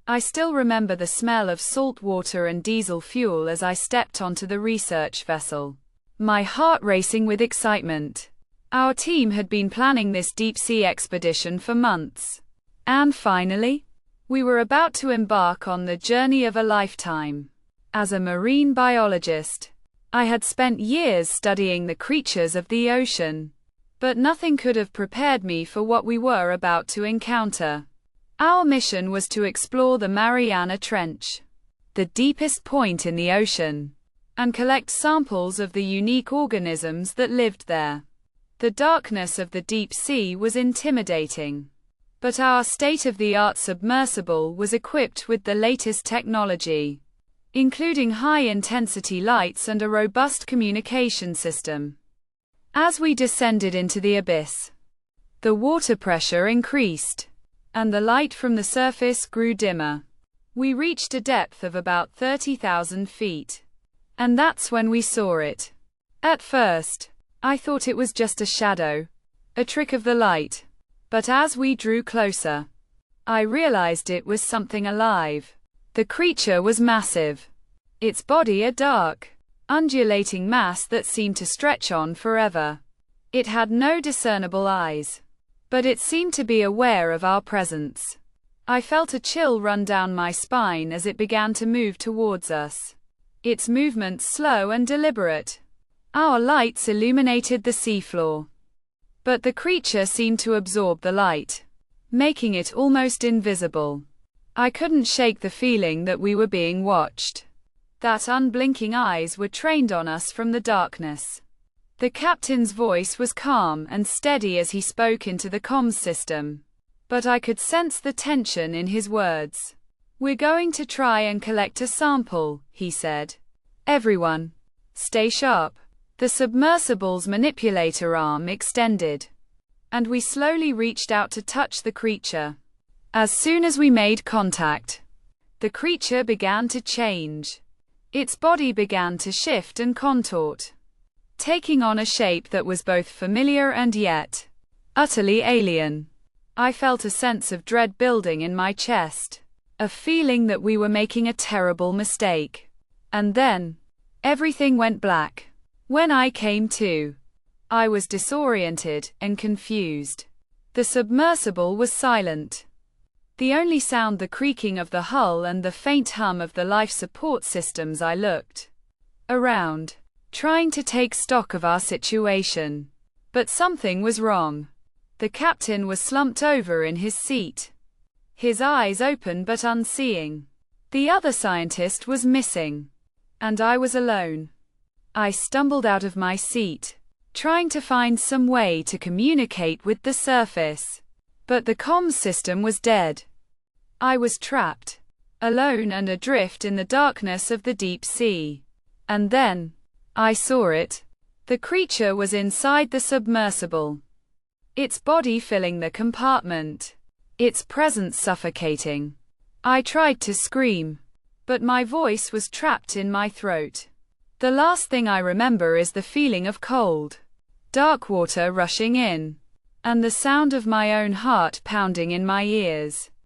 I still remember the smell of salt water and diesel fuel as I stepped onto the research vessel, my heart racing with excitement. Our team had been planning this deep-sea expedition for months. And finally, we were about to embark on the journey of a lifetime. As a marine biologist, I had spent years studying the creatures of the ocean, but nothing could have prepared me for what we were about to encounter. Our mission was to explore the Mariana Trench, the deepest point in the ocean, and collect samples of the unique organisms that lived there. The darkness of the deep sea was intimidating, but our state-of-the-art submersible was equipped with the latest technology, including high-intensity lights and a robust communication system. As we descended into the abyss, the water pressure increased, and the light from the surface grew dimmer. We reached a depth of about 30,000 feet. And that's when we saw it. At first, I thought it was just a shadow, a trick of the light. But as we drew closer, I realized it was something alive. The creature was massive. Its body a dark, undulating mass that seemed to stretch on forever. It had no discernible eyes, but it seemed to be aware of our presence. I felt a chill run down my spine as it began to move towards us. Its movements slow and deliberate. Our lights illuminated the seafloor, but the creature seemed to absorb the light, making it almost invisible. I couldn't shake the feeling that we were being watched, that unblinking eyes were trained on us from the darkness. The captain's voice was calm and steady as he spoke into the comms system, but I could sense the tension in his words. "We're going to try and collect a sample," he said. "Everyone, stay sharp." The submersible's manipulator arm extended, and we slowly reached out to touch the creature. As soon as we made contact, the creature began to change. Its body began to shift and contort, taking on a shape that was both familiar and yet utterly alien. I felt a sense of dread building in my chest, a feeling that we were making a terrible mistake. And then, everything went black. When I came to, I was disoriented and confused. The submersible was silent. The only sound the creaking of the hull and the faint hum of the life support systems. I looked around, trying to take stock of our situation. But something was wrong. The captain was slumped over in his seat, his eyes open but unseeing. The other scientist was missing, and I was alone. I stumbled out of my seat, trying to find some way to communicate with the surface, but the comms system was dead. I was trapped, alone and adrift in the darkness of the deep sea. And then, I saw it. The creature was inside the submersible, its body filling the compartment, its presence suffocating. I tried to scream, but my voice was trapped in my throat. The last thing I remember is the feeling of cold, dark water rushing in, and the sound of my own heart pounding in my ears.